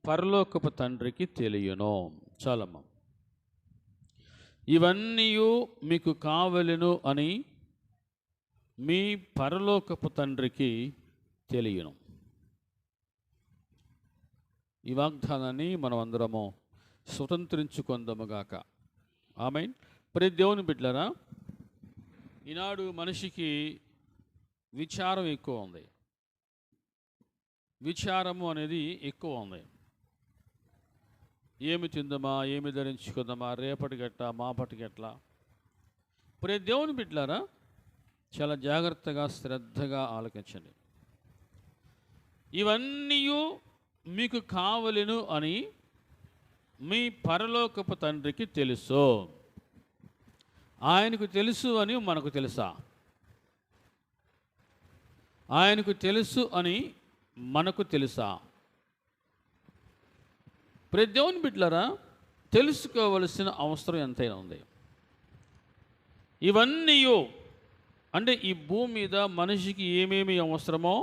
పరలోకపు తండ్రికి తెలియను. చాలమ్మ. ఇవన్నీ మీకు కావలెను అని మీ పరలోకపు తండ్రికి తెలియను. ఈ వాగ్దానాన్ని మనం అందరము స్వతంత్రించుకొందముగాక. ఆమేన్. ప్రతి దేవుని బిడ్డలారా, ఈనాడు మనిషికి విచారం ఎక్కువ ఉంది. విచారము అనేది ఎక్కువ ఉంది. ఏమి తిందామా, ఏమి ధరించుకుందామా, రేపటికెట్లా, మాపటికెట్లా. ప్రతి దేవుని బిడ్డలారా, చాలా జాగ్రత్తగా శ్రద్ధగా ఆలకించండి. ఇవన్నీ మీకు కావలెను అని మీ పరలోకపు తండ్రికి తెలుసు. ఆయనకు తెలుసు అని మనకు తెలుసా? ఆయనకు తెలుసు అని మనకు తెలుసా? ప్రతి దేవుని బిడ్డలారా, తెలుసుకోవలసిన అవసరం ఎంతైనా ఉంది. ఇవన్నీ అంటే ఈ భూమి మీద మనిషికి ఏమేమి అవసరమో,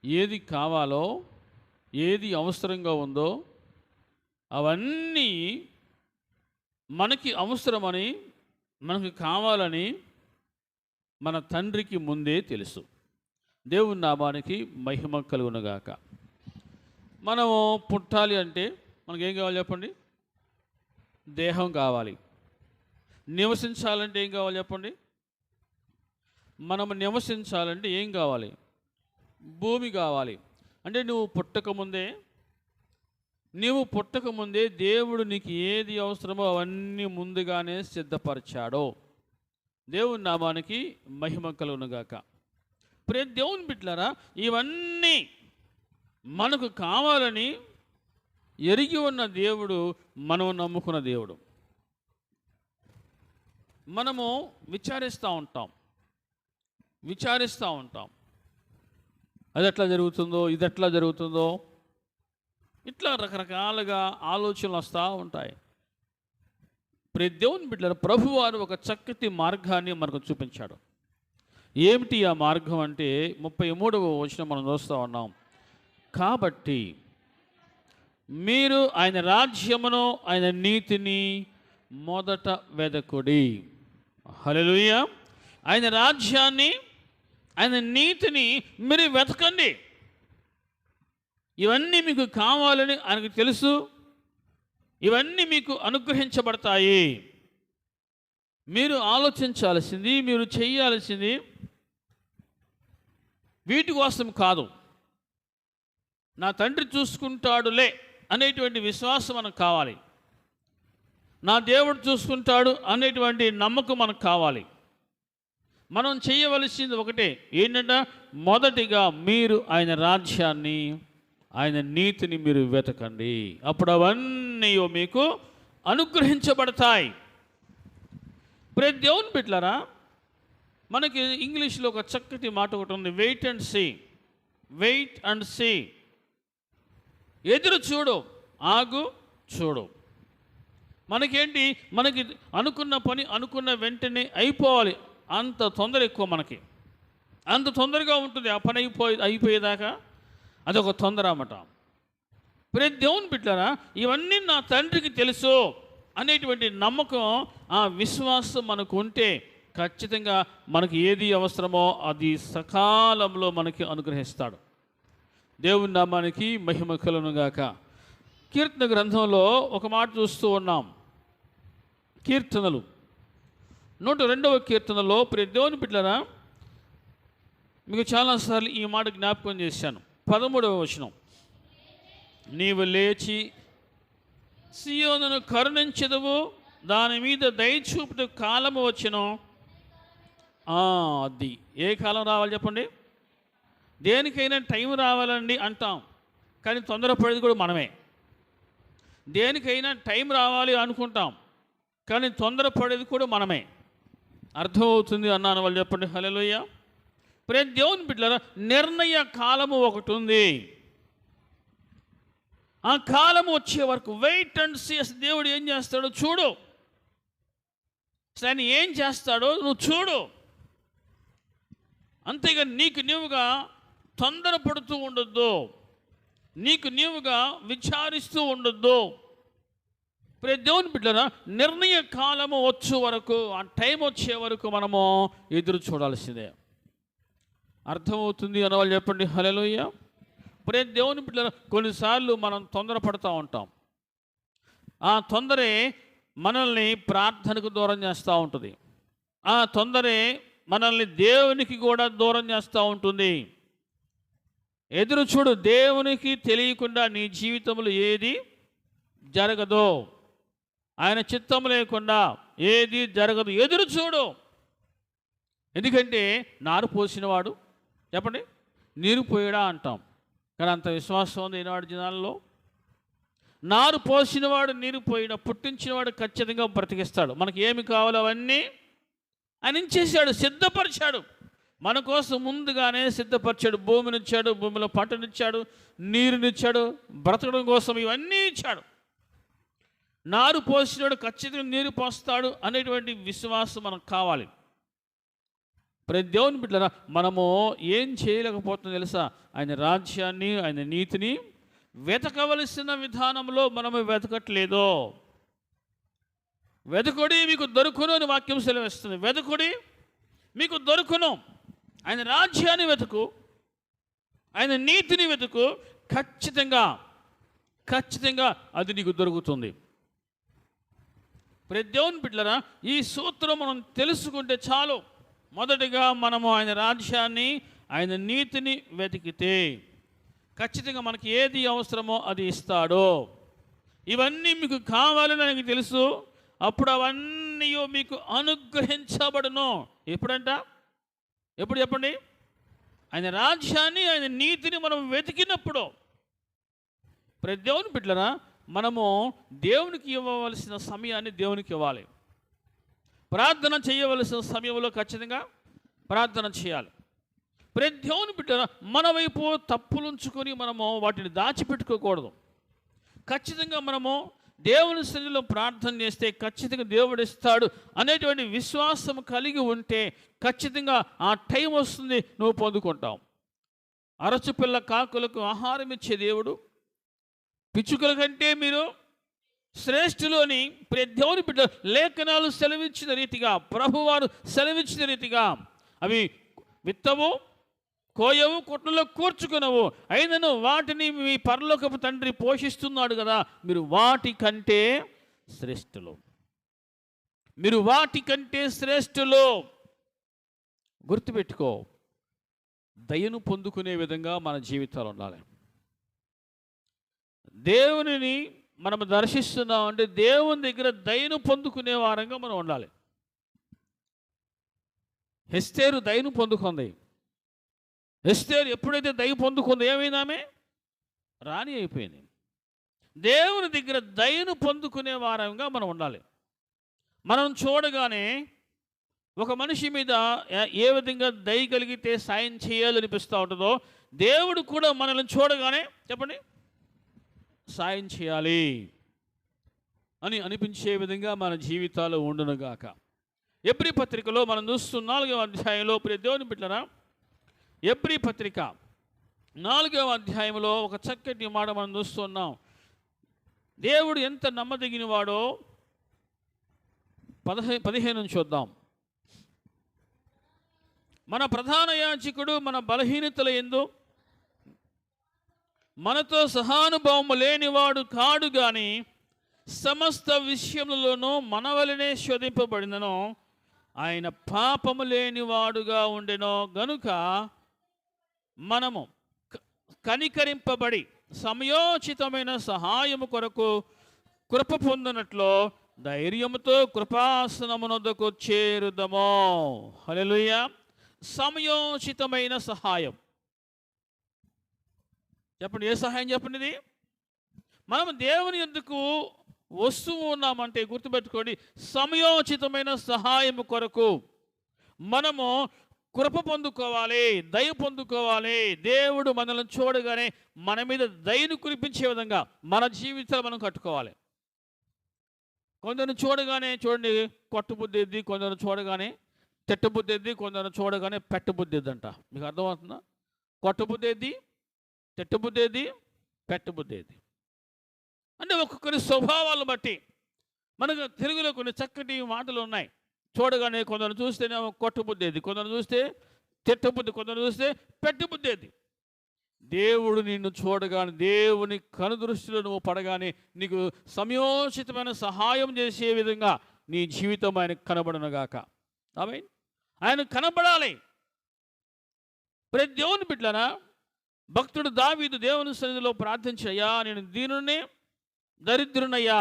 ఏది కావాలో, ఏది అవసరంగా ఉందో అవన్నీ మనకి అవసరమని, మనకు కావాలని మన తండ్రికి ముందే తెలుసు. దేవుని నామానికి మహిమ కలుగునుగాక. మనము పుట్టాలి అంటే మనకేం కావాలి చెప్పండి? దేహం కావాలి. నివసించాలంటే ఏం కావాలి చెప్పండి? మనము నివసించాలంటే ఏం కావాలి? భూమి కావాలి. అంటే నువ్వు పుట్టకముందే దేవుడు నీకు ఏది అవసరమో అవన్నీ ముందుగానే సిద్ధపరిచాడో. దేవుని నామానికి మహిమ కలుగునుగాక. ప్రతి దేవుని బిడ్డలారా, ఇవన్నీ మనకు కావాలని ఎరిగి ఉన్న దేవుడు మనం నమ్ముకున్న దేవుడు. మనము విచారిస్తూ ఉంటాం. అది ఎట్లా జరుగుతుందో, ఇది ఎట్లా జరుగుతుందో, ఇట్లా రకరకాలుగా ఆలోచనలు వస్తూ ఉంటాయి. ప్రతి దేవుని బిడ్డలారా, ప్రభువారు ఒక చక్కటి మార్గాన్ని మనకు చూపించాడు. ఏమిటి ఆ మార్గం అంటే 33వ వచనం మనం చూస్తూ ఉన్నాం. కాబట్టి మీరు ఆయన రాజ్యమును, ఆయన నీతిని మొదట వెదకుడి. హల్లెలూయా. ఆయన రాజ్యాన్ని, ఆయన నీతిని మీరు వెతకండి. ఇవన్నీ మీకు కావాలని ఆయనకు తెలుసు. ఇవన్నీ మీకు అనుగ్రహించబడతాయి. మీరు ఆలోచించాల్సింది, మీరు చేయాల్సింది వీటి కోసం కాదు. నా తండ్రి చూసుకుంటాడులే అనేటువంటి విశ్వాసం మనకు కావాలి. నా దేవుడు చూసుకుంటాడు అనేటువంటి నమ్మకం మనకు కావాలి. మనం చేయవలసింది ఒకటే, ఏంటంటే మొదటిగా మీరు ఆయన రాజ్యాన్ని, ఆయన నీతిని మీరు వెతకండి. అప్పుడు అవన్నీ మీకు అనుగ్రహించబడతాయి. ప్రతి దేవుని బిడ్డలారా, మనకి ఇంగ్లీష్లో ఒక చక్కటి మాట ఒకటి ఉంది, వెయిట్ అండ్ సీ. ఎదురు చూడు, ఆగు చూడు. మనకేంటి, మనకి అనుకున్న పని అనుకున్న వెంటనే అయిపోవాలి. అంత తొందర ఎక్కువ మనకి. అంత తొందరగా ఉంటుంది ఆ పని అయిపోయేదాకా. అదొక తొందర అన్నమాట. ప్రతి దేవుని బిడ్డలారా, ఇవన్నీ నా తండ్రికి తెలుసు అనేటువంటి నమ్మకం, ఆ విశ్వాసం మనకు ఉంటే ఖచ్చితంగా మనకి ఏది అవసరమో అది సకాలంలో మనకి అనుగ్రహిస్తాడు. దేవుని నామానికి మహిమ కలుగునుగాక. కీర్తన గ్రంథంలో ఒక మాట చూస్తూ ఉన్నాం. కీర్తనలు 102వ కీర్తనలో, ప్రతి దేవుని బిడ్డలారా, మీకు చాలాసార్లు ఈ మాట జ్ఞాపకం చేశాను. 13వ వచనం, నీవు లేచి సియోనును కరుణించెదవు, దాని మీద దయచూపుటకు కాలము వచ్చెను. అది ఏ కాలం రావాలి చెప్పండి? దేనికైనా టైం రావాలండి అంటాం, కానీ తొందరపడేది కూడా మనమే. దేనికైనా టైం రావాలి అనుకుంటాం, కానీ తొందరపడేది కూడా మనమే. అర్థమవుతుంది అన్నాను వాళ్ళు చెప్పండి. హల్లెలూయా. ప్రతి దేవుని బిడ్డలారా, నిర్ణయ కాలము ఒకటి ఉంది. ఆ కాలము వచ్చే వరకు వెయిట్ అండ్ సీ. దేవుడు ఏం చేస్తాడో చూడు. ఆయన ఏం చేస్తాడో నువ్వు చూడు. అంతేగా నీకు నీవుగా తొందరపడుతూ ఉండొద్దు. నీకు నీవుగా విచారిస్తూ ఉండొద్దు. ప్రియ దేవుని బిడ్డలారా, నిర్ణయ కాలము వచ్చే వరకు, ఆ టైం వచ్చే వరకు మనము ఎదురు చూడాల్సిందే. అర్థమవుతుంది అన్న వాళ్ళు చెప్పండి హల్లెలూయా. ప్రియ దేవుని బిడ్డలారా, కొన్నిసార్లు మనం తొందరపడుతూ ఉంటాం. ఆ తొందరే మనల్ని ప్రార్థనకు దూరం చేస్తూ ఉంటుంది. ఆ తొందరే మనల్ని దేవునికి కూడా దూరం చేస్తూ ఉంటుంది. ఎదురు చూడు, దేవునికి తెలియకుండా నీ జీవితంలో ఏది జరగదు. ఆయన చిత్తం లేకుండా ఏది జరగదు. ఎదురు చూడు. ఎందుకంటే నారు పోసినవాడు, చెప్పండి, నీరు పోయడా అంటాం. కానీ అంత విశ్వాసం ఉంది ఈనాడు జనాల్లో. నారు పోసినవాడు నీరు పోయిన, పుట్టించినవాడు ఖచ్చితంగా బ్రతికిస్తాడు. మనకి ఏమి కావాలో అవన్నీ ఆయన ఇచ్చేసాడు, సిద్ధపరిచాడు. మన కోసం ముందుగానే సిద్ధపరిచాడు. భూమినిచ్చాడు, భూమిలో పంటనిచ్చాడు, నీరునిచ్చాడు, బ్రతకడం కోసం ఇవన్నీ ఇచ్చాడు. నారు పోసినాడు, ఖచ్చితంగా నీరు పోస్తాడు అనేటువంటి విశ్వాసం మనకు కావాలి. ప్రతి దేవుని బిడ్డలారా, మనము ఏం చేయలేకపోతుందో తెలుసా? ఆయన రాజ్యాన్ని, ఆయన నీతిని వెతకవలసిన విధానంలో మనము వెతకట్లేదు. వెతకుడి మీకు దొరుకును అని వాక్యం సెలవిస్తుంది. వెతకుడి మీకు దొరుకును. ఆయన రాజ్యాన్ని వెతుకు, ఆయన నీతిని వెతుకు, ఖచ్చితంగా అది నీకు దొరుకుతుంది. ప్రతి దేవుని బిడ్డలారా, ఈ సూత్రం మనం తెలుసుకుంటే చాలు. మొదటిగా మనము ఆయన రాజ్యాన్ని, ఆయన నీతిని వెతికితే ఖచ్చితంగా మనకి ఏది అవసరమో అది ఇస్తాడు. ఇవన్నీ మీకు కావాలని నాకు తెలుసు. అప్పుడు అవన్నీ మీకు అనుగ్రహించబడును. ఎప్పుడంట? ఎప్పుడు చెప్పండి? ఆయన రాజ్యాన్ని, ఆయన నీతిని మనం వెతికినప్పుడు. ప్రతి దేవుని బిడ్డలారా, మనము దేవునికి ఇవ్వవలసిన సమయాన్ని దేవునికి ఇవ్వాలి. ప్రార్థన చేయవలసిన సమయంలో ఖచ్చితంగా ప్రార్థన చేయాలి. ప్రతి దేవుని బిడ్డలారా, మన వైపు తప్పులుంచుకొని మనము వాటిని దాచిపెట్టుకోకూడదు. ఖచ్చితంగా మనము దేవుని సన్నిధిలో ప్రార్థన చేస్తే ఖచ్చితంగా దేవుడు ఇస్తాడు అనేటువంటి విశ్వాసం కలిగి ఉంటే ఖచ్చితంగా ఆ టైం వస్తుంది, నువ్వు పొందుకుంటావు. అరచుపిల్ల కాకులకు ఆహారం ఇచ్చే దేవుడు పిచ్చుకల కంటే మీరు శ్రేష్ఠులు అని ప్రతి దేవుని బిడ్డ లేఖనాలు సెలవించిన రీతిగా, ప్రభువారు సెలవించిన రీతిగా అవి విత్తవు, కోయవు, కొట్టులో కూర్చుకునవు, అయినను వాటిని మీ పరలోకపు తండ్రి పోషిస్తున్నాడు కదా. మీరు వాటికంటే శ్రేష్ఠులు. మీరు వాటికంటే శ్రేష్ఠులు. గుర్తుపెట్టుకో, దయను పొందుకునే విధంగా మన జీవితాలు ఉండాలి. దేవునిని మనం దర్శిస్తున్నాం అంటే దేవుని దగ్గర దయను పొందుకునే వారంగా మనం ఉండాలి. ఎస్తేరు దయను పొందుకుంది. ఎస్తేరు ఎప్పుడైతే దయ పొందుకుందో ఏమైంది? ఆమె రాణి అయిపోయింది. దేవుని దగ్గర దయను పొందుకునే వారంగా మనం ఉండాలి. మనం చూడగానే ఒక మనిషి మీద ఏ విధంగా దయ కలిగితే సాయం చేయాలనిపిస్తూ ఉంటుందో, దేవుడు కూడా మనల్ని చూడగానే చెప్పండి సాయం చేయాలి అని అనిపించే విధంగా మన జీవితాలు ఉండునుగాక. ఎబ్రీ పత్రికలో మనం చూస్తున్న 4వ అధ్యాయంలో ప్రియ దేవుని బిడ్డలారా, ఎబ్రీ పత్రిక 4వ అధ్యాయంలో ఒక చక్కటి మాట మనం చూస్తున్నాం. దేవుడు ఎంత నమ్మదగిన వాడో 15 చూద్దాం. మన ప్రధాన యాజకుడు మన బలహీనతల యందు మనతో సహానుభావము లేనివాడు కాడు గాని సమస్త విషయములలోనూ మన వలనే శోధింపబడినను ఆయన పాపము లేనివాడుగా ఉండెనో గనుక మనము కనికరింపబడి సమయోచితమైన సహాయము కొరకు కృప పొందినట్లు ధైర్యముతో కృపాసనమునొద్దకు చేరుదము. హల్లెలూయా. సమయోచితమైన సహాయం చెప్పండి. ఏ సహాయం చెప్పండి? ఇది మనం దేవుని ఎందుకు వస్తూ ఉన్నామంటే గుర్తుపెట్టుకోండి, సమయోచితమైన సహాయం కొరకు మనము కృప పొందుకోవాలి, దయ పొందుకోవాలి. దేవుడు మనల్ని చూడగానే మన మీద దయను కురిపించే విధంగా మన జీవితాలు మనం కట్టుకోవాలి. కొందరు చూడగానే చూడండి కొట్టుబుద్ధిద్ది, కొందరు చూడగానే తిట్టబుద్ధిద్ది, కొందరు చూడగానే పెట్టబుద్ధిద్దంట. మీకు అర్థమవుతుందా? కొట్టబుద్ధిద్ది, తిట్టబుద్ధిద్ది, పెట్టబుద్దేది. అంటే ఒక్కొక్కరి స్వభావాలను బట్టి మనకు తెలుగులో కొన్ని చక్కటి మాటలు ఉన్నాయి. చూడగానే కొందరు చూస్తేనేమో కొట్టబుద్దేది, కొందరు చూస్తే తిట్టబుద్ధి, కొందరు చూస్తే పెట్టబుద్దేది. దేవుడు నిన్ను చూడగానే, దేవుని కనుదృష్టిలో నువ్వు పడగానే నీకు సమయోచితమైన సహాయం చేసే విధంగా నీ జీవితం ఆయనకు కనబడనుగాక. ఆమేన్. ఆయన కనబడాలి. ప్రతి దేవుని బిడ్డలారా, భక్తుడు దావీదు దేవుని సన్నిధిలో ప్రార్థించయ్యా, నేను దీనుడిని దరిద్రునయ్యా,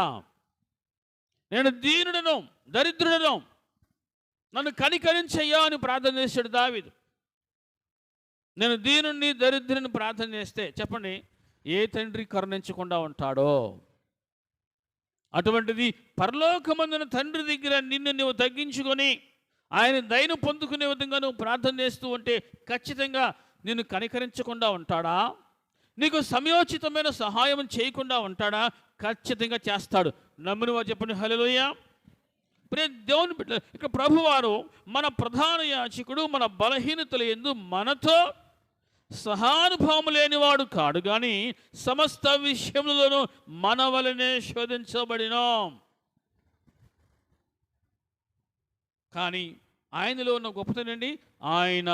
నేను దీనుడను దరిద్రుడను, నన్ను కనికరించయ్యా అని ప్రార్థన చేశాడు దావీదు. నేను దీనుణ్ణి దరిద్రుని ప్రార్థన చేస్తే చెప్పండి, ఏ తండ్రి కరుణించకుండా ఉంటాడో అటువంటిది పరలోకమందున తండ్రి దగ్గర నిన్ను నువ్వు తగ్గించుకొని ఆయన దయను పొందుకునే విధంగా నువ్వు ప్రార్థన చేస్తూ ఉంటే ఖచ్చితంగా నిన్ను కనికరించకుండా ఉంటాడా? నీకు సమయోచితమైన సహాయం చేయకుండా ఉంటాడా? ఖచ్చితంగా చేస్తాడు. నమ్మినవా చెప్పండి హల్లెలూయా. ప్రతి దేవుని బిడ్డ, ఇక ప్రభువారు మన ప్రధాన యాజకుడు, మన బలహీనతల యందు మనతో సహానుభావం లేనివాడు కాడు, కానీ సమస్త విషయములలోనూ మన వలనే శోధించబడినాం. కానీ ఆయనలో ఉన్న గొప్పతనండి, ఆయన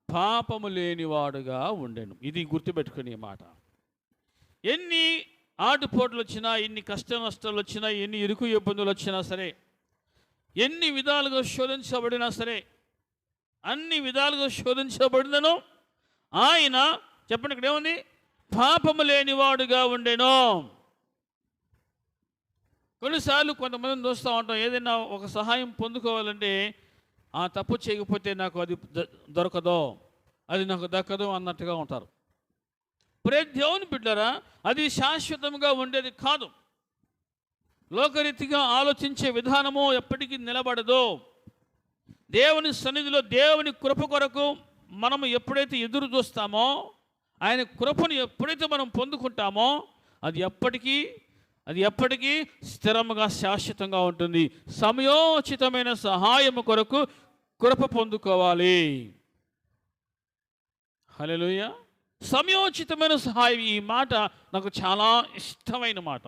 పాపము లేనివాడుగా ఉండెను. ఇది గుర్తుపెట్టుకునే మాట. ఎన్ని ఆటుపోట్లు వచ్చినా, ఎన్ని కష్ట నష్టాలు వచ్చినా, ఎన్ని ఇరుకు ఇబ్బందులు వచ్చినా సరే, ఎన్ని విధాలుగా శోధించబడినా సరే, అన్ని విధాలుగా శోధించబడినను ఆయన చెప్పండి, ఇక్కడ ఏముంది? పాపము లేనివాడుగా ఉండెను. కొన్నిసార్లు కొంతమందిని చూస్తూ ఉంటాం, ఏదైనా ఒక సహాయం పొందుకోవాలంటే ఆ తప్పు చేయకపోతే నాకు అది దొరకదో, అది నాకు దక్కదు అన్నట్టుగా ఉంటారు. ప్రతి దేవుని బిడ్డరా, అది శాశ్వతంగా ఉండేది కాదు. లోకరీతిగా ఆలోచించే విధానము ఎప్పటికీ నిలబడదు. దేవుని సన్నిధిలో దేవుని కృప కొరకు మనము ఎప్పుడైతే ఎదురు చూస్తామో, ఆయన కృపను ఎప్పుడైతే మనం పొందుకుంటామో అది ఎప్పటికీ స్థిరముగా శాశ్వతంగా ఉంటుంది. సమయోచితమైన సహాయము కొరకు కృప పొందుకోవాలి. హల్లెలూయా. సమయోచితమైన సహాయం, ఈ మాట నాకు చాలా ఇష్టమైన మాట.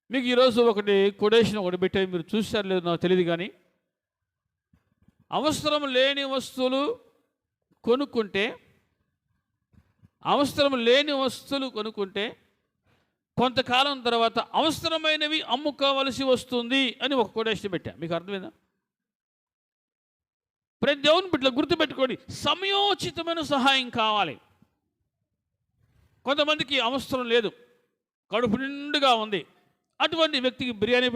మీకు ఈరోజు కొటేషన్ ఒకటి పెట్టే, మీరు చూసారు లేదు నాకు తెలియదు, కానీ అవసరం లేని వస్తువులు కొనుక్కుంటే కొంతకాలం తర్వాత అవసరమైనవి అమ్ముకోవలసి వస్తుంది అని ఒక కొటేషన్ పెట్టా. మీకు అర్థమైందా? ప్రతి దేవుని బిడ్డలు గుర్తుపెట్టుకోండి, సమయోచితమైన సహాయం కావాలి. కొంతమందికి అవసరం లేదు, కడుపు నిండుగా ఉంది, అటువంటి వ్యక్తికి బిర్యానీ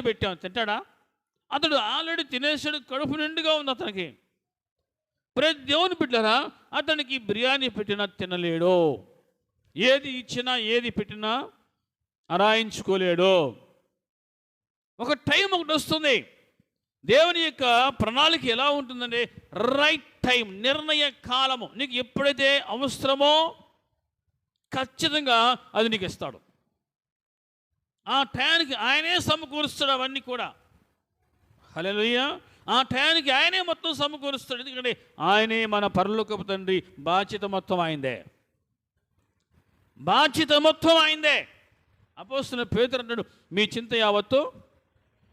పెట్టాం, తింటాడా? అతడు ఆల్రెడీ తినేసాడు, కడుపు నిండుగా ఉంది అతనికి. ప్రతి దేవుని బిడ్డరా, అతనికి బిర్యానీ పెట్టినా తినలేడు, ఏది ఇచ్చినా ఏది పెట్టినా అరాయించుకోలేడు. ఒక టైం ఒకటి వస్తుంది. దేవుని యొక్క ప్రణాళిక ఎలా ఉంటుందంటే, రైట్ టైం, నిర్ణయ కాలము. నీకు ఎప్పుడైతే అవసరమో ఖచ్చితంగా అది నీకు ఇస్తాడు. ఆ టయానికి ఆయనే సమకూరుస్తాడు అవన్నీ కూడా. హల్లెలూయా. ఆ టయానికి ఆయనే మొత్తం సమకూరుస్తాడు. ఎందుకంటే ఆయనే మన పరలోకపు తండ్రి. బాధ్యత మొత్తం ఆయనదే. అపోస్తలుడైన పేతురు అంటాడు, మీ చింత యావత్తు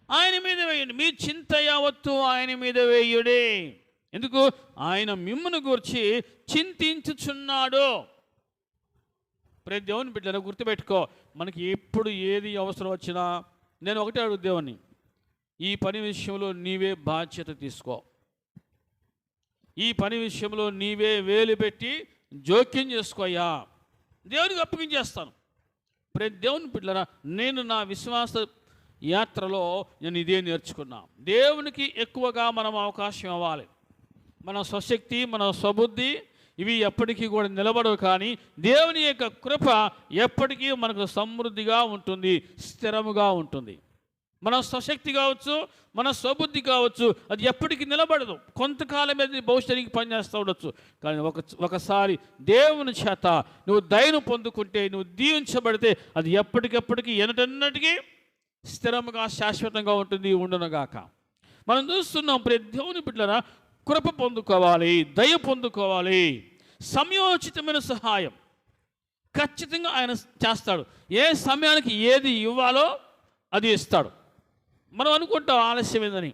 ఆయన మీద వేయండి, మీ చింత యావత్తు ఆయన మీద వేయుడే. ఎందుకు? ఆయన మిమ్మును గూర్చి చింతించుచున్నాడు. ప్రతి దేవుని బిడ్డలు గుర్తుపెట్టుకో, మనకి ఎప్పుడు ఏది అవసరం వచ్చినా నేను ఒకటే అడుగు దేవుని, ఈ పని విషయంలో నీవే బాధ్యత తీసుకో, ఈ పని విషయంలో నీవే వేలు పెట్టి జోక్యం చేసుకోయ్యా, దేవునికి అప్పగించేస్తాను. ప్రతి దేవుని బిడ్డలారా, నేను నా విశ్వాస యాత్రలో నేను ఇదే నేర్చుకున్నా. దేవునికి ఎక్కువగా మనం అవకాశం ఇవ్వాలి. మన స్వశక్తి, మన స్వబుద్ధి ఇవి ఎప్పటికీ కూడా నిలబడవు, కానీ దేవుని యొక్క కృప ఎప్పటికీ మనకు సమృద్ధిగా ఉంటుంది, స్థిరముగా ఉంటుంది. మన స్వశక్తి కావచ్చు, మన స్వబుద్ధి కావచ్చు, అది ఎప్పటికీ నిలబడదు. కొంతకాలం మీద భవిష్యత్తుకి పనిచేస్తూ ఉండొచ్చు, కానీ ఒకసారి దేవుని చేత నువ్వు దయను పొందుకుంటే, నువ్వు దీవించబడితే అది ఎప్పటికెప్పటికీ ఎన్నటన్నటికీ స్థిరముగా శాశ్వతంగా ఉంటుంది, ఉండునుగాక. మనం చూస్తున్నాం, ప్రతి దేవుని బిడ్డలారా, కృప పొందుకోవాలి, దయ పొందుకోవాలి, సమయోచితమైన సహాయం ఖచ్చితంగా ఆయన చేస్తాడు. ఏ సమయానికి ఏది ఇవ్వాలో అది ఇస్తాడు. మనం అనుకుంటాం ఆలస్యమైందని,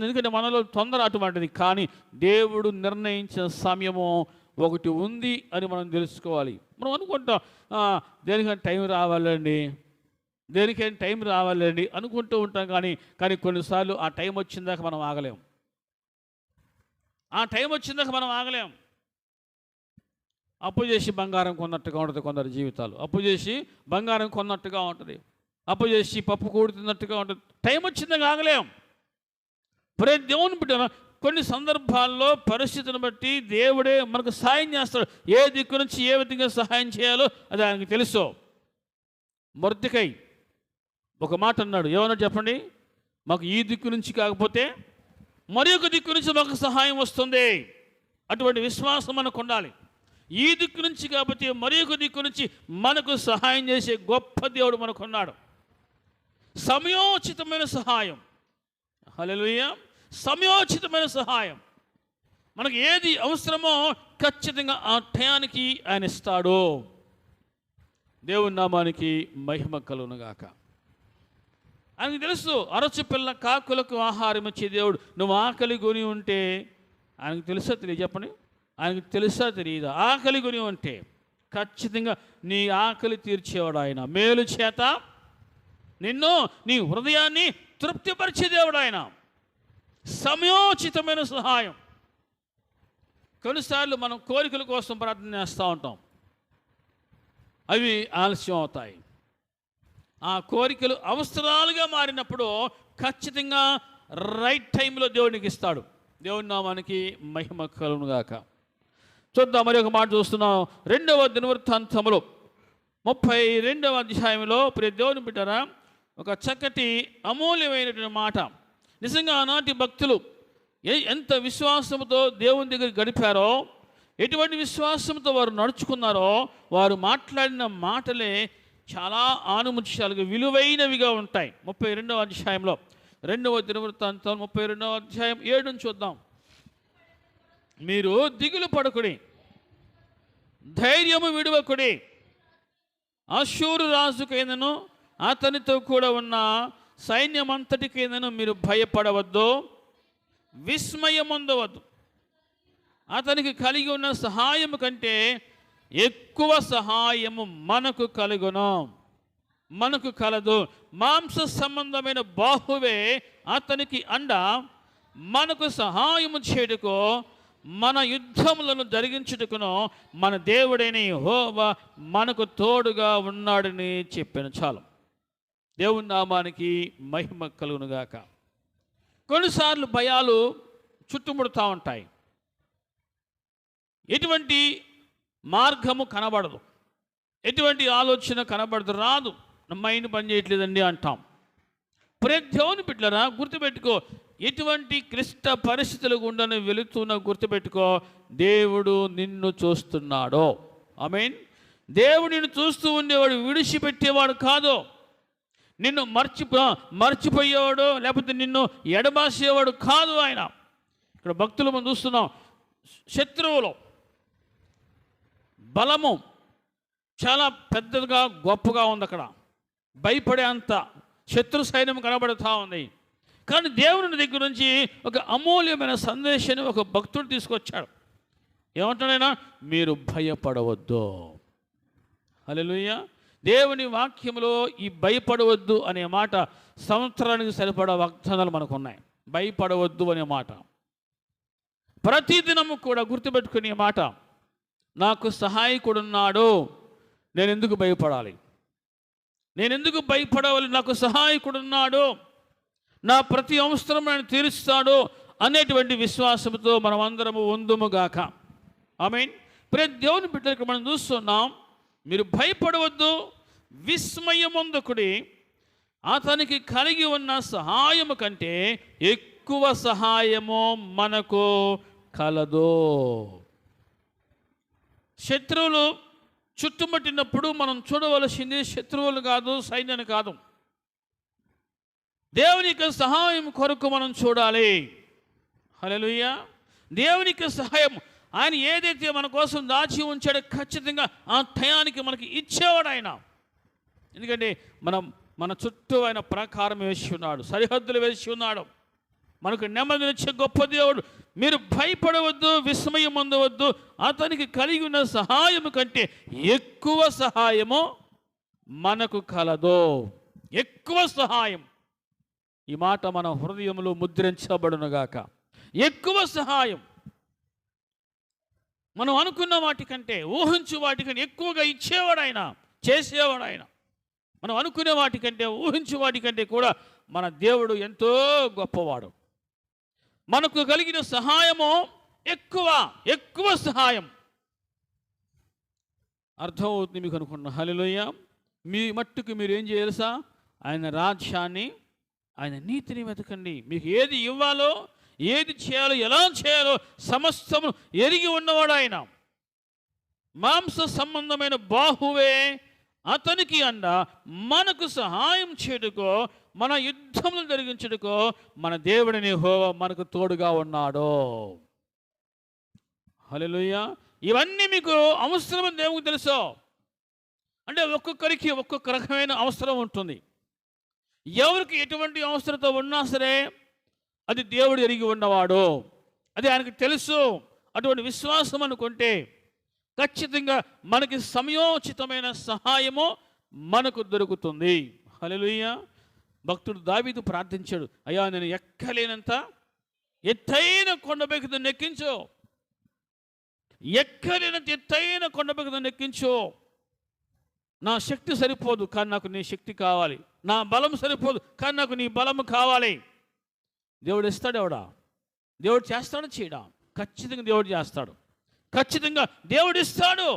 ఎందుకంటే మనలో తొందర అటువంటిది. కానీ దేవుడు నిర్ణయించిన సమయము ఒకటి ఉంది అని మనం తెలుసుకోవాలి. మనం అనుకుంటాం దేనికైనా టైం రావాలండి అనుకుంటూ ఉంటాం. కానీ కొన్నిసార్లు ఆ టైం వచ్చిందాక మనం ఆగలేం. అప్పు చేసి బంగారం కొన్నట్టుగా ఉంటుంది కొందరి జీవితాలు. అప్పు చేసి బంగారం కొన్నట్టుగా ఉంటుంది. అప్పు చేసి పప్పు కూడుతున్నట్టుగా ఉంటుంది. టైం వచ్చిందాక ఆగలేం. దేవుని బిడ్డ కొన్ని సందర్భాల్లో పరిస్థితిని బట్టి దేవుడే మనకు సహాయం చేస్తాడు. ఏ దిక్కు నుంచి ఏ విధంగా సహాయం చేయాలో అది ఆయనకు తెలుసు. మొర్దెకై ఒక మాట అన్నాడు. ఏమన్నాడు చెప్పండి? మాకు ఈ దిక్కు నుంచి కాకపోతే మరి ఒక దిక్కు నుంచి మాకు సహాయం వస్తుంది. అటువంటి విశ్వాసం మనకు ఉండాలి. ఈ దిక్కు నుంచి కాకపోతే మరి ఒక దిక్కు నుంచి మనకు సహాయం చేసే గొప్ప దేవుడు మనకున్నాడు. సమయోచితమైన సహాయం. హల్లెలూయా. సమయోచితమైన సహాయం. మనకు ఏది అవసరమో ఖచ్చితంగా ఆ టయానికి ఆయన ఇస్తాడు. దేవుని నామానికి మహిమ కలుగునుగాక. ఆయనకు తెలుసు, అరచు పిల్ల కాకులకు ఆహారం ఇచ్చే దేవుడు. నువ్వు ఆకలి కొని ఉంటే ఆయనకు తెలుసా తెలియదు చెప్పండి? ఆయనకు తెలుసా తెలియదా? ఆకలి కొని ఉంటే ఖచ్చితంగా నీ ఆకలి తీర్చేవాడు ఆయన. మేలు చేత నిన్ను, నీ హృదయాన్ని తృప్తిపరిచే దేవుడు ఆయన. సమయోచితమైన సహాయం. కొన్నిసార్లు మనం కోరికల కోసం ప్రార్థన చేస్తూ ఉంటాం, అవి ఆలస్యం అవుతాయి. ఆ కోరికలు అవసరాలుగా మారినప్పుడు ఖచ్చితంగా రైట్ టైంలో దేవునికి ఇస్తాడు. దేవుని నామానికి మహిమ కలుగునుగాక. చూద్దాం, మరి ఒక మాట చూస్తున్నాం. 2వ దినవృత్తాంతములు 32వ అధ్యాయంలో ప్రియ దేవుని బిడ్డరా, ఒక చక్కటి అమూల్యమైనటువంటి మాట. నిజంగా ఆనాటి భక్తులు ఎంత విశ్వాసంతో దేవుని దగ్గర గడిపారో, ఎటువంటి విశ్వాసంతో వారు నడుచుకున్నారో, వారు మాట్లాడిన మాటలే చాలా ఆనుముత్యాలుగా విలువైనవిగా ఉంటాయి. 32వ అధ్యాయంలో 2వ దినవృత్తాంతం 32వ అధ్యాయం 7 నుంచి చూద్దాం. మీరు దిగులు పడకుడి, ధైర్యము విడువకుడి. అష్షూరు రాజుకైనను అతనితో కూడా ఉన్న సైన్యమంతటికైనను మీరు భయపడవద్దు, విస్మయముందవద్దు. అతనికి కలిగి ఉన్న సహాయము కంటే ఎక్కువ సహాయము మనకు కలదు. మాంస సంబంధమైన బాహువే అతనికి అండ, మనకు సహాయము చేయుటకు, మన యుద్ధములను జరిగించుటకును మన దేవుడైన యెహోవా మనకు తోడుగా ఉన్నాడని చెప్పాను. చాలు. దేవుని నామానికి మహిమ కలుగునుగాక. కొన్నిసార్లు భయాలు చుట్టుముడుతూ ఉంటాయి. ఎటువంటి మార్గము కనబడదు, ఎటువంటి ఆలోచన కనబడదు, రాదు. నా మైండ్ పని చేయట్లేదండి అంటాం. దేవుని బిడ్డలారా, గుర్తుపెట్టుకో, ఎటువంటి క్లిష్ట పరిస్థితులు గుండా వెళుతున్న గుర్తుపెట్టుకో, దేవుడు నిన్ను చూస్తున్నాడో. ఆమేన్. దేవుడు నిన్ను చూస్తూ ఉండేవాడు, విడిచిపెట్టేవాడు కాదు. నిన్ను మర్చిపోయేవాడు, లేకపోతే నిన్ను ఎడబాసేవాడు కాదు ఆయన. ఇక్కడ భక్తులు మనం చూస్తున్నాం, శత్రువులు బలము చాలా పెద్దగా గొప్పగా ఉంది. అక్కడ భయపడే అంత శత్రు సైన్యం కనబడుతూ ఉంది. కానీ దేవుని దగ్గర నుంచి ఒక అమూల్యమైన సందేశాన్ని ఒక భక్తుడు తీసుకొచ్చాడు. ఏమంటాడైనా? మీరు భయపడవద్దు. హల్లెలూయా. దేవుని వాక్యంలో ఈ భయపడవద్దు అనే మాట సంవత్సరానికి సరిపడా వాగ్దానాలు మనకు ఉన్నాయి. భయపడవద్దు అనే మాట ప్రతిదినము కూడా గుర్తుపెట్టుకునే మాట. నాకు సహాయకుడున్నాడు, నేను ఎందుకు భయపడాలి? నాకు సహాయకుడున్నాడు, నా ప్రతి అవసరం ఆయన తీరుస్తాడు అనేటువంటి విశ్వాసంతో మనం అందరము ఉందుముగాక. ఆమేన్. ప్రతి దేవుని బిడ్డలకు మనం చూస్తున్నాం, మీరు భయపడవద్దు, విస్మయముందకుడి. అతనికి కలిగి ఉన్న సహాయము కంటే ఎక్కువ సహాయము మనకు కలదు. శత్రువులు చుట్టుముట్టినప్పుడు మనం చూడవలసింది శత్రువులు కాదు, సైన్యాన్ని కాదు, దేవుని యొక్క సహాయం కొరకు మనం చూడాలి. హల్లెలూయా. దేవునికి సహాయం ఆయన ఏదైతే మన కోసం దాచి ఉంచాడో ఖచ్చితంగా ఆ టయానికి మనకి ఇచ్చేవాడు ఆయన. ఎందుకంటే మన చుట్టూ ఆయన ప్రాకారం వేసి ఉన్నాడు, సరిహద్దులు వేసి ఉన్నాడు. మనకు నెమ్మదినిచ్చే గొప్ప దేవుడు. మీరు భయపడవద్దు, విస్మయం పొందవద్దు. అతనికి కలిగి ఉన్న సహాయము కంటే ఎక్కువ సహాయము మనకు కలదు. ఎక్కువ సహాయం. ఈ మాట మన హృదయంలో ముద్రించబడునుగాక. ఎక్కువ సహాయం. మనం అనుకున్న వాటికంటే, ఊహించు వాటికంటే ఎక్కువగా ఇచ్చేవాడు ఆయన, చేసేవాడు ఆయన. మనం అనుకునే వాటికంటే, ఊహించు వాటికంటే కూడా మన దేవుడు ఎంతో గొప్పవాడు. మనకు కలిగిన సహాయము ఎక్కువ సహాయం. అర్థమవుతుంది మీకు అనుకున్నా. హల్లెలూయా. మీ మట్టుకు మీరు ఏం చేయాలి? ఆయన రాజ్యాన్ని, ఆయన నీతిని వెతకండి. మీకు ఏది ఇవ్వాలో, ఏది చేయాలో, ఎలా చేయాలో సమస్తము ఎరిగి ఉన్నవాడు ఆయన. మాంస సంబంధమైన బాహువే అతనికి అండ మనకు సహాయం చేయుటకో, మన యుద్ధములు జరిగించుటకో మన దేవుడిని యెహోవా మనకు తోడుగా ఉన్నాడు. హల్లెలూయా. ఇవన్నీ మీకు అవసరమని దేవునికి తెలుసు. అంటే ఒక్కొక్కరికి ఒక్కొక్క రకమైన అవసరం ఉంటుంది. ఎవరికి ఎటువంటి అవసరత ఉన్నా సరే అది దేవుడు ఎరిగి ఉన్నవాడు, అది ఆయనకు తెలుసు. అటువంటి విశ్వాసం అనుకుంటే ఖచ్చితంగా మనకి సమయోచితమైన సహాయము మనకు దొరుకుతుంది. హల్లెలూయా. భక్తుడు దావీదు ప్రార్థించాడు, అయ్యా నేను ఎక్కలేనంత ఎత్తైన కొండపైకి నన్ను ఎక్కించు, ఎక్కలేనంత ఎత్తైన కొండపైకి నన్ను ఎక్కించు. నా శక్తి సరిపోదు కానీ నాకు నీ శక్తి కావాలి, నా బలం సరిపోదు కానీ నాకు నీ బలము కావాలి. దేవుడు ఇస్తాడు. ఎవడా దేవుడు చేస్తాడు, చేయడా? ఖచ్చితంగా దేవుడు చేస్తాడు, ఖచ్చితంగా దేవుడు ఇస్తాడు.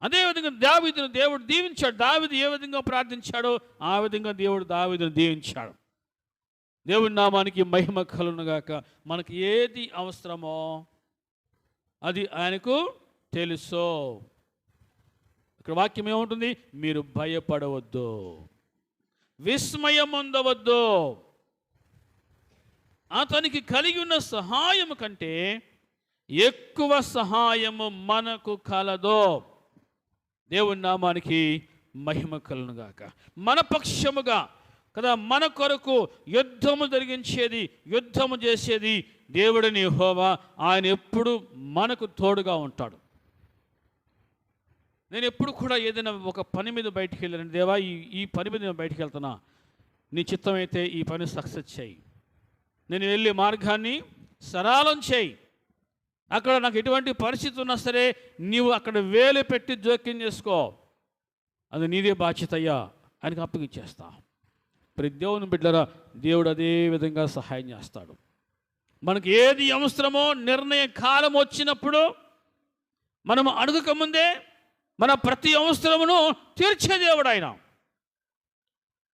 అదేవిధంగా దావీదును దేవుడు దీవించాడు. దావీదు ఏ విధంగా ప్రార్థించాడో ఆ విధంగా దేవుడు దావీదును దీవించాడు. దేవుడి నామానికి మహిమ కలుగునుగాక. మనకి ఏది అవసరమో అది ఆయనకు తెలుసు. ఇక్కడ వాక్యం ఏముంటుంది? మీరు భయపడవద్దు, విస్మయం పొందవద్దు. అతనికి కలిగి ఉన్న సహాయము కంటే ఎక్కువ సహాయము మనకు కలదు. దేవుని నామానికి మహిమ కలుగునుగాక. మన పక్షముగా కదా, మన కొరకు యుద్ధము జరిగించేది, యుద్ధము చేసేది దేవుడిని యెహోవా. ఆయన ఎప్పుడు మనకు తోడుగా ఉంటాడు. నేను ఎప్పుడు కూడా ఏదైనా ఒక పని మీద బయటికి వెళ్ళాను, దేవా ఈ పని మీద నేను బయటికి వెళ్తున్నా, నీ చిత్తమైతే ఈ పని సక్సెస్ చేయి, నేను వెళ్ళే మార్గాన్ని సరళం చేయి, అక్కడ నాకు ఎటువంటి పరిస్థితి ఉన్నా సరే నీవు అక్కడ వేలు పెట్టి జోక్యం చేసుకో, అది నీదే బాధ్యత అయ్యా, ఆయనకు అప్పగిచ్చేస్తా. ప్రతి దేవుని బిడ్డరా, దేవుడు అదే విధంగా సహాయం చేస్తాడు. మనకి ఏది అవసరమో నిర్ణయ కాలం వచ్చినప్పుడు మనము అడగక ముందే మన ప్రతి అవసరమును తీర్చే దేవుడు ఆయన.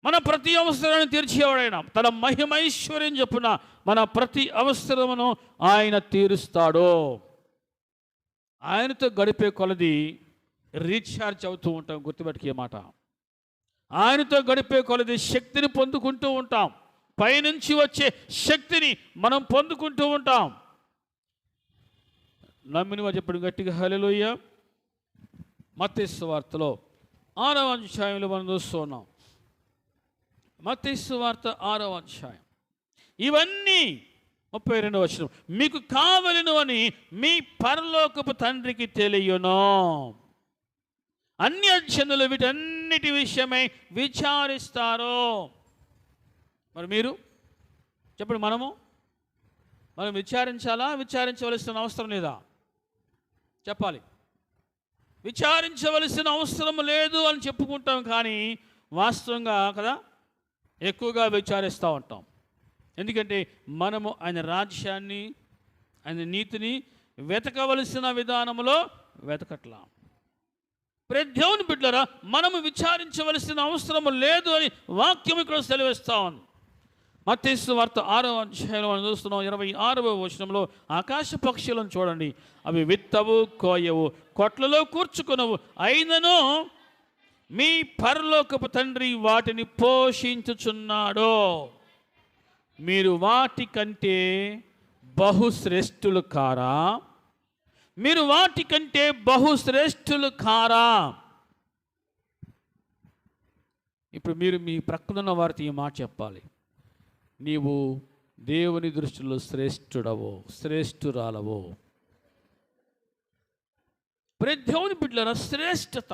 మన ప్రతి అవసరాన్ని తీర్చేవాడు ఆయన. తన మహిమైశ్వర్యం చొప్పున మన ప్రతి అవసరమును ఆయన తీరుస్తాడు. ఆయనతో గడిపే కొలది రీఛార్జ్ అవుతూ ఉంటాం. గుర్తుపెట్టుకే మాట. ఆయనతో గడిపే కొలది శక్తిని పొందుకుంటూ ఉంటాం. పైనుంచి వచ్చే శక్తిని మనం పొందుకుంటూ ఉంటాం. నమ్మినవా చెప్పండి గట్టిగా హల్లెలూయా. మత్తయి సువార్తలో 6వ అధ్యాయంలో మనం చూస్తున్నాం. మత్తయి సువార్త 6వ అధ్యాయం. ఇవన్నీ 32వ వచనం. మీకు కావలెను అని మీ పరలోకపు తండ్రికి తెలియను. అన్యజనులు వీటన్నిటి విషయమై విచారిస్తారు. మరి మీరు చెప్పండి, మనం విచారించాలా? విచారించవలసిన అవసరం లేదా? చెప్పాలి. విచారించవలసిన అవసరం లేదు అని చెప్పుకుంటాం, కానీ వాస్తవంగా కదా ఎక్కువగా విచారిస్తూ ఉంటాం. ఎందుకంటే మనము ఆయన రాజ్యాన్ని, ఆయన నీతిని వెతకవలసిన విధానంలో వెతకట్లా. ప్రతి దేవుని బిడ్డలారా, మనము విచారించవలసిన అవసరం లేదు అని వాక్యం ఇక్కడ సెలవిస్తా ఉంది. మత్తయి సువార్త 6వ అధ్యాయంలో మనం చూస్తున్నాం. 26వ వచనంలో ఆకాశ పక్షులను చూడండి, అవి విత్తవు, కోయవు, కొట్లలో కూర్చుకొనవు, అయినను మీ పరలోకపు తండ్రి వాటిని పోషించుచున్నాడు. మీరు వాటి కంటే బహుశ్రేష్ఠులు కారా? మీరు వాటికంటే బహుశ్రేష్ఠులు కారా? ఇప్పుడు మీరు మీ ప్రక్కనున్న వారితో ఈ మాట చెప్పాలి. నీవు దేవుని దృష్టిలో శ్రేష్ఠుడవో శ్రేష్ఠురాలవో. దేవుని బిడ్డలారా, శ్రేష్ఠత,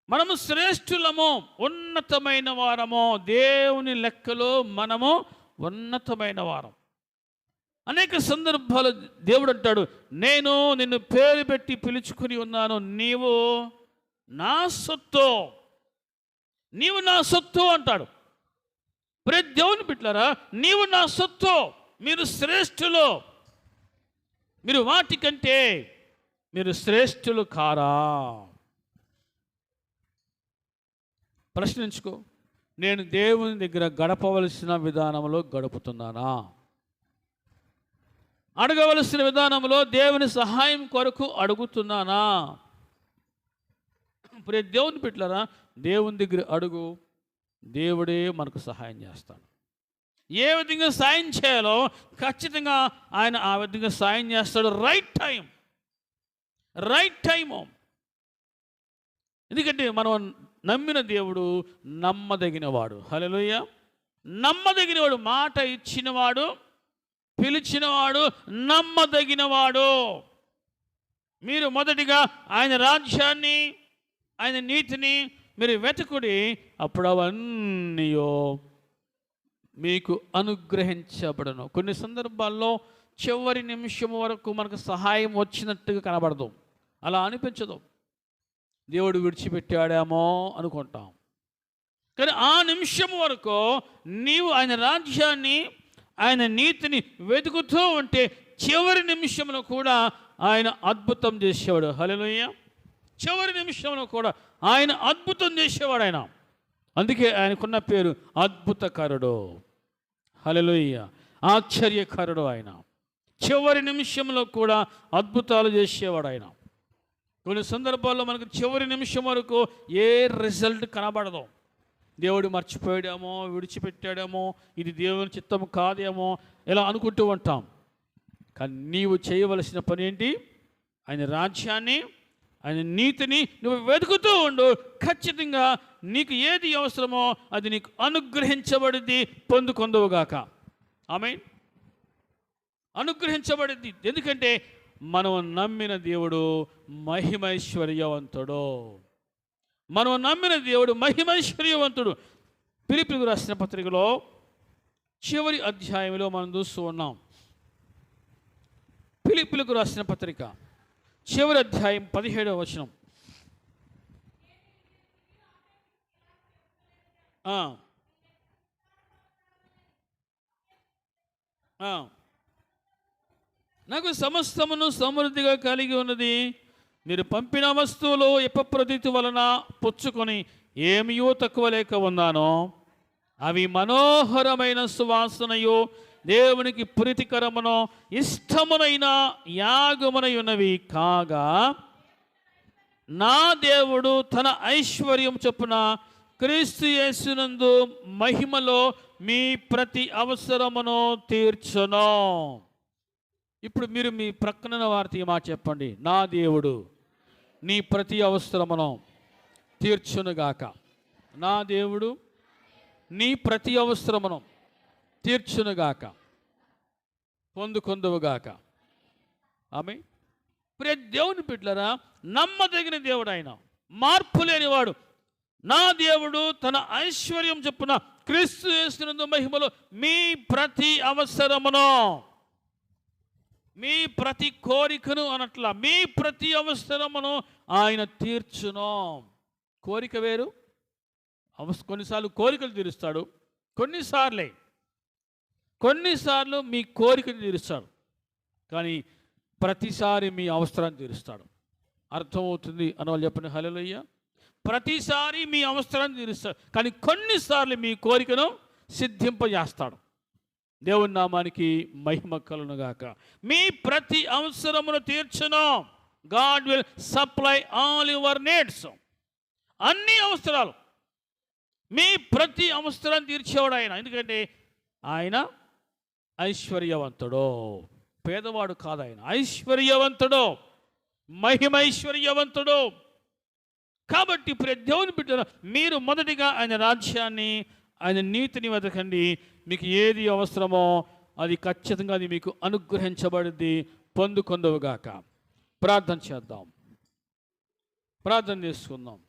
మనము శ్రేష్ఠులము, ఉన్నతమైన వారము. దేవుని లెక్కలో మనము ఉన్నతమైన వారం. అనేక సందర్భాలు దేవుడు అంటాడు, నేను నిన్ను పేరు పెట్టి పిలుచుకుని ఉన్నాను, నీవు నా సొత్తు, నీవు నా సొత్తు అంటాడు. దేవుని బిడ్డలారా, నీవు నా సొత్తు, మీరు శ్రేష్ఠులు, మీరు వాటికంటే మీరు శ్రేష్ఠులు కారా? ప్రశ్నించుకో. నేను దేవుని దగ్గర గడపవలసిన విధానంలో గడుపుతున్నానా? అడగవలసిన విధానంలో దేవుని సహాయం కొరకు అడుగుతున్నానా? దేవుని బిడ్డలారా, దేవుని దగ్గర అడుగు, దేవుడే మనకు సహాయం చేస్తాడు. ఏ విధంగా సాయం చేయాలో ఖచ్చితంగా ఆయన ఆ విధంగా సాయం చేస్తాడు. Right time. ఎందుకంటే మనం నమ్మిన దేవుడు నమ్మదగినవాడు. హల్లెలూయా. నమ్మదగినవాడు, మాట ఇచ్చినవాడు, పిలిచినవాడు, నమ్మదగినవాడు. మీరు మొదటిగా ఆయన రాజ్యాన్ని, ఆయన నీతిని మీరు వెతుకుడి, అప్పుడు అవన్నీ మీకు అనుగ్రహించబడను. కొన్ని సందర్భాల్లో చివరి నిమిషం వరకు మనకు సహాయం వచ్చినట్టుగా కనబడదు, అలా అనిపించదు. దేవుడు విడిచిపెట్టాడేమో అనుకుంటాం. కానీ ఆ నిమిషం వరకు నీవు ఆయన రాజ్యాన్ని, ఆయన నీతిని వెతుకుతూ ఉంటే చివరి నిమిషంలో కూడా ఆయన అద్భుతం చేసేవాడు. హల్లెలూయా. చివరి నిమిషంలో కూడా ఆయన అద్భుతం చేసేవాడు ఆయన. అందుకే ఆయనకున్న పేరు అద్భుతకరుడు. హల్లెలూయా. ఆశ్చర్యకరుడు ఆయన. చివరి నిమిషంలో కూడా అద్భుతాలు చేసేవాడు ఆయన. కొన్ని సందర్భాల్లో మనకు చివరి నిమిషం వరకు ఏ రిజల్ట్ కనబడదు. దేవుడు మర్చిపోయాడేమో, విడిచిపెట్టాడేమో, ఇది దేవుని చిత్తం కాదేమో, ఇలా అనుకుంటూ ఉంటాం. కానీ నీవు చేయవలసిన పని ఏంటి? ఆయన రాజ్యాన్ని, ఆయన నీతిని నువ్వు వెతుకుతూ ఉండు. ఖచ్చితంగా నీకు ఏది అవసరమో అది నీకు అనుగ్రహించబడింది, పొందుకొందువుగాక. ఆమేన్. అనుగ్రహించబడింది. ఎందుకంటే మనం నమ్మిన దేవుడు మహిమైశ్వర్యవంతుడు. మనం నమ్మిన దేవుడు మహిమైశ్వర్యవంతుడు. ఫిలిప్పీయులకు రాసిన పత్రికలో చివరి అధ్యాయంలో మనం చూస్తూ ఉన్నాం. ఫిలిప్పీయులకు రాసిన పత్రిక చివరి అధ్యాయం 17వ వచనం. నాకు సమస్తమును సమృద్ధిగా కలిగి ఉన్నది. మీరు పంపిన వస్తువులు ఎపప్రదితి వలన పుచ్చుకొని ఏమీయో తక్కువ లేక ఉన్నానో అవి మనోహరమైన సువాసనయు దేవునికి ప్రీతికరమును ఇష్టమునైన యాగమునై ఉన్నవి కాగా, నా దేవుడు తన ఐశ్వర్యం చొప్పున క్రీస్తు యేసునందు మహిమలో మీ ప్రతి అవసరమును తీర్చును. ఇప్పుడు మీరు మీ ప్రక్కన వారితో ఈ మాట చెప్పండి. నా దేవుడు నీ ప్రతి అవసరమును తీర్చునుగాక. నా దేవుడు నీ ప్రతి అవసరమును తీర్చునుగాక, పొందుకొందువుగాక. ఆమె ప్రియ దేవుని బిడ్డలారా, నమ్మదగిన దేవుడు ఆయన, మార్పు లేనివాడు. నా దేవుడు తన ఐశ్వర్యం చొప్పున క్రీస్తు యేసునందు మహిమలో మీ ప్రతి అవసరమును, మీ ప్రతి కోరికను అనట్లా, మీ ప్రతి అవసరమును ఆయన తీర్చును. కోరిక వేరు. కొన్నిసార్లు కోరికలు తీరుస్తాడు, కొన్నిసార్లు మీ కోరికను తీరుస్తాడు. కానీ ప్రతిసారి మీ అవసరాన్ని తీరుస్తాడు. అర్థమవుతుంది అన్న వాళ్ళు చెప్పండి హల్లెలూయా. ప్రతిసారి మీ అవసరాన్ని తీరుస్తాడు, కానీ కొన్నిసార్లు మీ కోరికను సిద్ధింపజేస్తాడు. దేవుని నామానికి మహిమ కలుగునుగాక. మీ ప్రతి అవసరమును తీర్చును. God will supply all your needs. అన్ని అవసరాలు, మీ ప్రతి అవసరాన్ని తీర్చేవాడు ఆయన. ఎందుకంటే ఆయన ఐశ్వర్యవంతుడో. పేదవాడు కాదు ఆయన, ఐశ్వర్యవంతుడో, మహిమైశ్వర్యవంతుడో. కాబట్టి ప్రియ దేవుని బిడ్డలారా, మీరు మొదటిగా ఆయన రాజ్యాన్ని, ఆయన నీతిని వెతకండి. మీకు ఏది అవసరమో అది ఖచ్చితంగా అది మీకు అనుగ్రహించబడింది. పొందుకొందువుగాక. ప్రార్థన చేద్దాం, ప్రార్థన చేసుకుందాం.